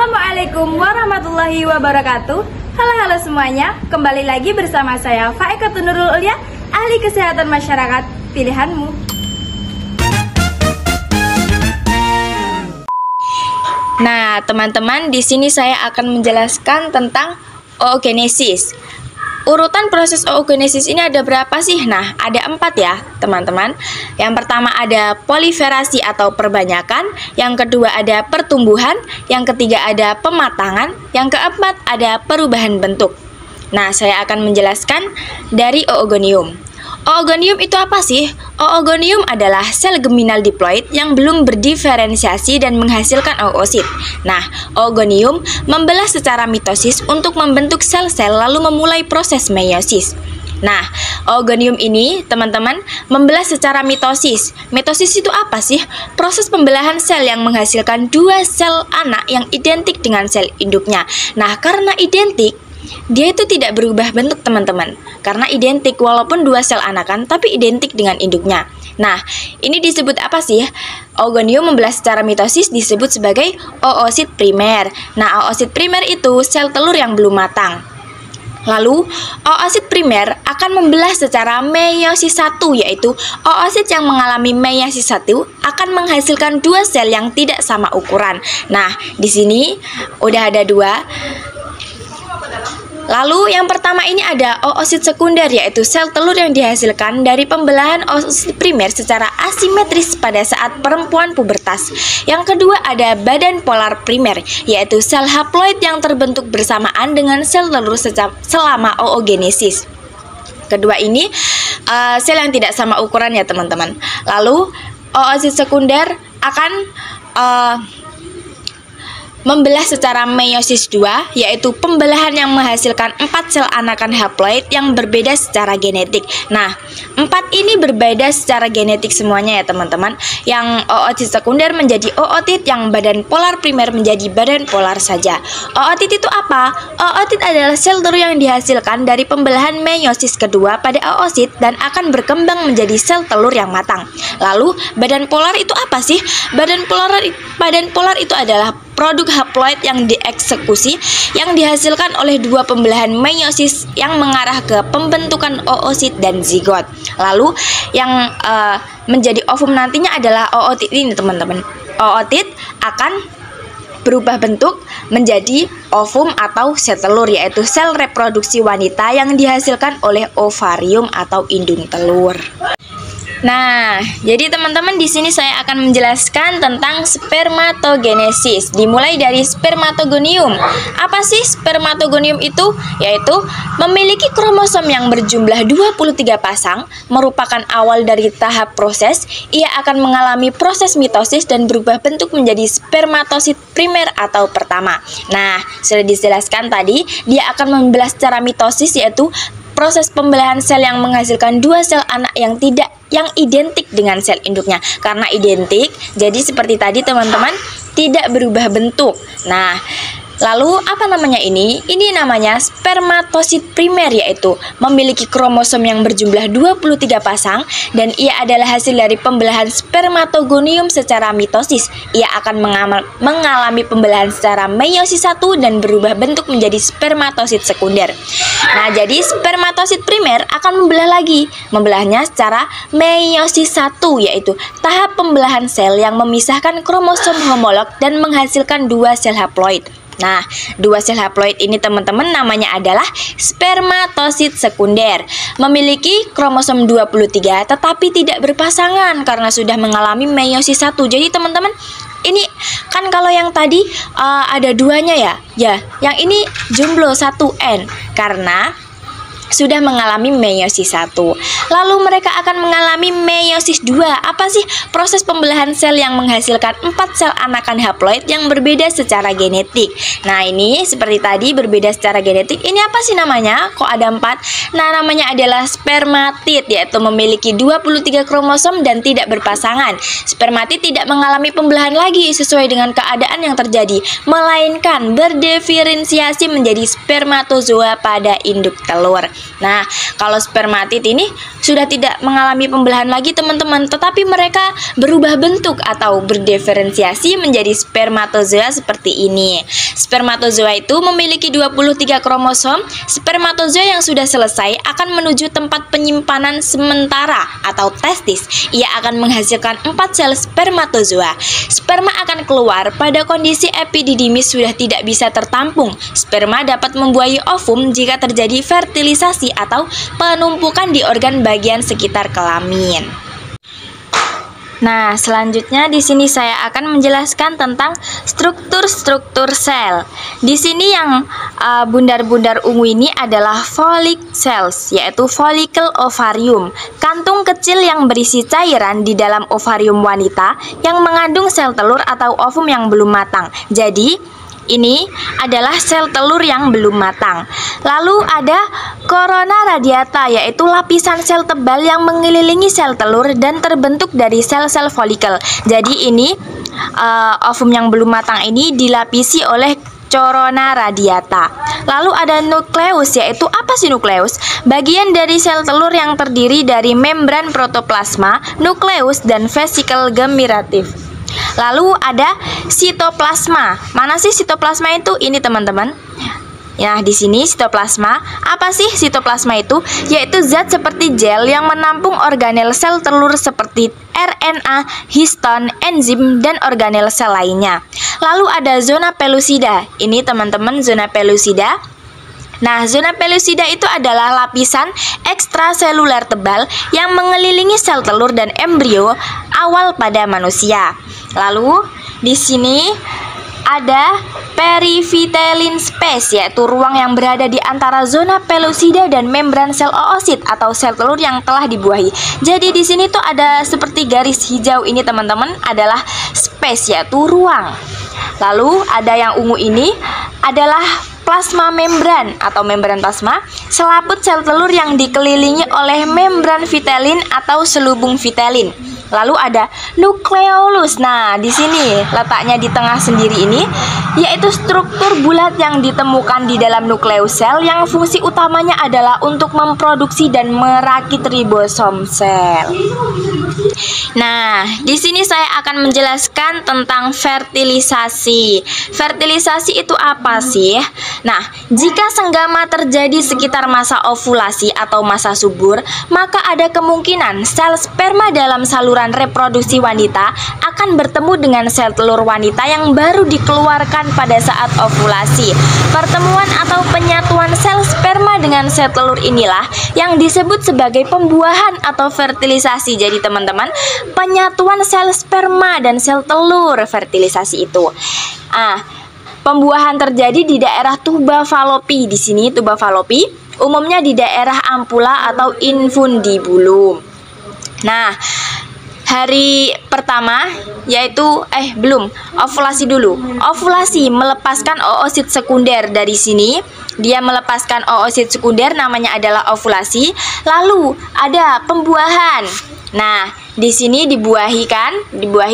Assalamualaikum warahmatullahi wabarakatuh. Halo semuanya, kembali lagi bersama saya Faikatul Nurul Ulia, ahli kesehatan masyarakat pilihanmu. Nah, teman-teman, di sini saya akan menjelaskan tentang oogenesis. Urutan proses oogenesis ini ada berapa sih? Nah, ada 4 ya, teman-teman. Yang pertama ada proliferasi atau perbanyakan, yang kedua ada pertumbuhan, yang ketiga ada pematangan, yang keempat ada perubahan bentuk. Nah, saya akan menjelaskan dari oogonium. Oogonium itu apa sih? Oogonium adalah sel geminal diploid yang belum berdiferensiasi dan menghasilkan oosit. Nah, oogonium membelah secara mitosis untuk membentuk sel-sel lalu memulai proses meiosis. Nah, oogonium ini, teman-teman, membelah secara mitosis. Mitosis itu apa sih? Proses pembelahan sel yang menghasilkan 2 sel anak yang identik dengan sel induknya. Nah, karena identik, dia itu tidak berubah bentuk, teman-teman. Karena identik, walaupun 2 sel anakan, tapi identik dengan induknya. Nah, ini disebut apa sih? Oogonium membelah secara mitosis disebut sebagai oosit primer. Nah, oosit primer itu sel telur yang belum matang. Lalu, oosit primer akan membelah secara meiosis 1, yaitu oosit yang mengalami meiosis 1 akan menghasilkan 2 sel yang tidak sama ukuran. Nah, di sini udah ada 2. Lalu yang pertama ini ada oosit sekunder, yaitu sel telur yang dihasilkan dari pembelahan oosit primer secara asimetris pada saat perempuan pubertas. Yang kedua ada badan polar primer, yaitu sel haploid yang terbentuk bersamaan dengan sel telur selama oogenesis. Kedua ini sel yang tidak sama ukuran ya, teman-teman. Lalu oosit sekunder akan membelah secara meiosis 2, yaitu pembelahan yang menghasilkan 4 sel anakan haploid yang berbeda secara genetik. Nah, 4 ini berbeda secara genetik semuanya ya, teman-teman. Yang oosit sekunder menjadi ootit, yang badan polar primer menjadi badan polar saja. Ootit itu apa? Ootit adalah sel telur yang dihasilkan dari pembelahan meiosis kedua pada oosit dan akan berkembang menjadi sel telur yang matang. Lalu, badan polar itu apa sih? Badan polar itu adalah produk haploid yang dieksekusi yang dihasilkan oleh 2 pembelahan meiosis yang mengarah ke pembentukan oosit dan zigot. Lalu yang menjadi ovum nantinya adalah ootit ini, teman-teman. Ootit akan berubah bentuk menjadi ovum atau sel telur, yaitu sel reproduksi wanita yang dihasilkan oleh ovarium atau indung telur. Nah, jadi teman-teman, di sini saya akan menjelaskan tentang spermatogenesis. Dimulai dari spermatogonium. Apa sih spermatogonium itu? Yaitu memiliki kromosom yang berjumlah 23 pasang, merupakan awal dari tahap proses. Ia akan mengalami proses mitosis dan berubah bentuk menjadi spermatosit primer atau pertama. Nah, sudah dijelaskan tadi, dia akan membelah secara mitosis, yaitu proses pembelahan sel yang menghasilkan 2 sel anak yang identik dengan sel induknya. Karena identik, jadi seperti tadi, teman-teman, tidak berubah bentuk. Nah, lalu apa namanya ini? Ini namanya spermatosit primer, yaitu memiliki kromosom yang berjumlah 23 pasang dan ia adalah hasil dari pembelahan spermatogonium secara mitosis. Ia akan mengalami pembelahan secara meiosis 1 dan berubah bentuk menjadi spermatosit sekunder. Nah, jadi spermatosit primer akan membelahnya secara meiosis 1, yaitu tahap pembelahan sel yang memisahkan kromosom homolog dan menghasilkan 2 sel haploid. Nah, 2 sel haploid ini, teman-teman, namanya adalah spermatosit sekunder. Memiliki kromosom 23 tetapi tidak berpasangan karena sudah mengalami meiosis 1. Jadi, teman-teman, ini kan kalau yang tadi ada 2-nya ya. Ya, yang ini jomblo 1N karena sudah mengalami meiosis 1. Lalu mereka akan mengalami meiosis 2. Apa sih? Proses pembelahan sel yang menghasilkan 4 sel anakan haploid yang berbeda secara genetik. Nah, ini seperti tadi berbeda secara genetik. Ini apa sih namanya? Kok ada 4? Nah, namanya adalah spermatid, yaitu memiliki 23 kromosom dan tidak berpasangan. Spermatid tidak mengalami pembelahan lagi sesuai dengan keadaan yang terjadi, melainkan berdiferensiasi menjadi spermatozoa pada induk telur. Nah, kalau spermatid ini sudah tidak mengalami pembelahan lagi teman-teman, tetapi mereka berubah bentuk atau berdiferensiasi menjadi spermatozoa seperti ini. Spermatozoa itu memiliki 23 kromosom. Spermatozoa yang sudah selesai akan menuju tempat penyimpanan sementara atau testis. Ia akan menghasilkan 4 sel spermatozoa. Sperma akan keluar pada kondisi epididymis sudah tidak bisa tertampung. Sperma dapat membuahi ovum jika terjadi fertilisasi atau penumpukan di organ bagian sekitar kelamin. Nah, selanjutnya di sini saya akan menjelaskan tentang struktur-struktur sel. Di sini yang bundar-bundar ungu ini adalah follicle cells, yaitu follicle ovarium, kantung kecil yang berisi cairan di dalam ovarium wanita yang mengandung sel telur atau ovum yang belum matang. Jadi ini adalah sel telur yang belum matang. Lalu ada corona radiata, yaitu lapisan sel tebal yang mengelilingi sel telur dan terbentuk dari sel-sel folikel. Jadi ini ovum yang belum matang ini dilapisi oleh corona radiata. Lalu ada nukleus, yaitu apa sih nukleus? Bagian dari sel telur yang terdiri dari membran protoplasma, nukleus, dan vesikel gemiratif. Lalu ada sitoplasma. Mana sih sitoplasma itu? Ini teman-teman. Nah, di sini sitoplasma. Apa sih sitoplasma itu? Yaitu zat seperti gel yang menampung organel sel telur seperti RNA, histon, enzim, dan organel sel lainnya. Lalu ada zona pellucida. Ini teman-teman zona pellucida. Nah, zona pellucida itu adalah lapisan ekstraseluler tebal yang mengelilingi sel telur dan embrio awal pada manusia. Lalu di sini ada perivitelline space, yaitu ruang yang berada di antara zona pellucida dan membran sel oosit atau sel telur yang telah dibuahi. Jadi di sini tuh ada seperti garis hijau ini teman-teman, adalah space, yaitu ruang. Lalu ada yang ungu ini adalah plasma membran atau membran plasma, selaput sel telur yang dikelilingi oleh membran vitelin atau selubung vitelin. Lalu ada nukleolus. Nah, di sini letaknya di tengah sendiri ini, yaitu struktur bulat yang ditemukan di dalam nukleus sel yang fungsi utamanya adalah untuk memproduksi dan merakit ribosom sel. Nah, di sini saya akan menjelaskan tentang fertilisasi. Fertilisasi itu apa sih? Nah, jika senggama terjadi sekitar masa ovulasi atau masa subur, maka ada kemungkinan sel sperma dalam saluran reproduksi wanita akan bertemu dengan sel telur wanita yang baru dikeluarkan pada saat ovulasi. Pertemuan atau penyatuan sel sperma dengan sel telur inilah yang disebut sebagai pembuahan atau fertilisasi. Jadi teman-teman, penyatuan sel sperma dan sel telur, fertilisasi itu. Pembuahan terjadi di daerah tuba falopi. Di sini tuba falopi, umumnya di daerah ampula atau infundibulum. Nah, hari pertama yaitu ovulasi dulu. Ovulasi melepaskan oosit sekunder. Dari sini dia melepaskan oosit sekunder, namanya adalah ovulasi. Lalu ada pembuahan. Nah, di sini dibuahi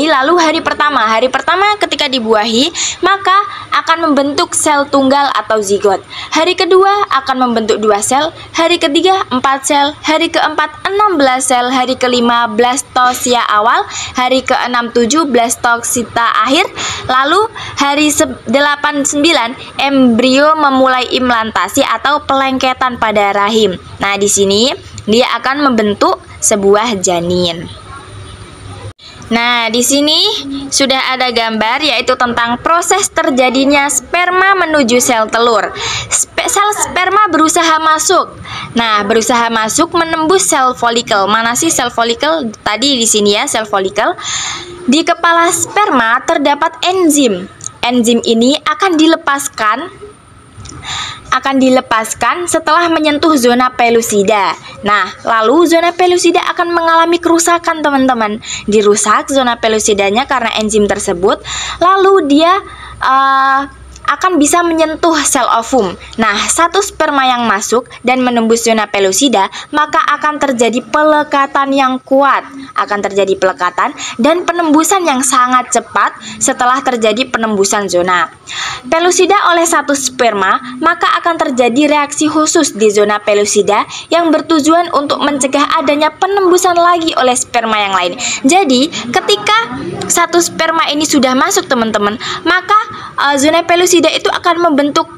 lalu hari pertama ketika dibuahi maka akan membentuk sel tunggal atau zigot. Hari kedua akan membentuk 2 sel, hari ketiga 4 sel, hari keempat 16 sel, hari kelima blastosia awal, hari keenam 7 blastosita akhir, lalu hari 8-9 embrio memulai implantasi atau pelengketan pada rahim. Nah, di sini dia akan membentuk sebuah janin. Nah, di sini sudah ada gambar yaitu tentang proses terjadinya sperma menuju sel telur. Sel sperma berusaha masuk. Nah, berusaha masuk menembus sel folikel. Mana sih sel folikel? Tadi di sini ya, sel folikel. Di kepala sperma terdapat enzim. Enzim ini akan dilepaskan setelah menyentuh zona pellucida. Nah, lalu zona pellucida akan mengalami kerusakan, teman-teman. Dirusak zona pellucidanya karena enzim tersebut. Lalu dia akan bisa menyentuh sel ovum. Nah, satu sperma yang masuk dan menembus zona pellucida, maka akan terjadi pelekatan yang kuat. Akan terjadi pelekatan dan penembusan yang sangat cepat setelah terjadi penembusan zona pellucida oleh satu sperma, maka akan terjadi reaksi khusus di zona pellucida yang bertujuan untuk mencegah adanya penembusan lagi oleh sperma yang lain. Jadi, ketika satu sperma ini sudah masuk teman-teman, maka zona pellucida itu akan membentuk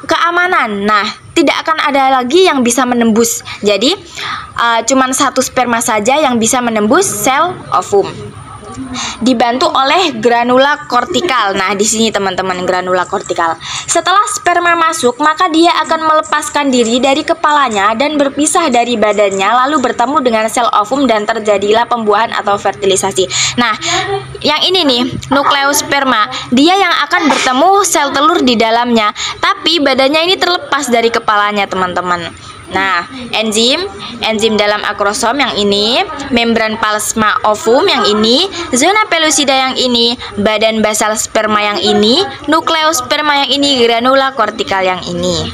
keamanan. Nah, tidak akan ada lagi yang bisa menembus. Jadi, cuman satu sperma saja yang bisa menembus sel ovum. Dibantu oleh granula kortikal. Nah, di sini teman-teman, granula kortikal. Setelah sperma masuk, maka dia akan melepaskan diri dari kepalanya dan berpisah dari badannya, lalu bertemu dengan sel ovum dan terjadilah pembuahan atau fertilisasi. Nah, yang ini nih, nukleosperma, dia yang akan bertemu sel telur di dalamnya, tapi badannya ini terlepas dari kepalanya, teman-teman. Nah, enzim dalam akrosom yang ini, membran plasma ovum yang ini, zona pellucida yang ini, badan basal sperma yang ini, nukleosperma yang ini, granula kortikal yang ini.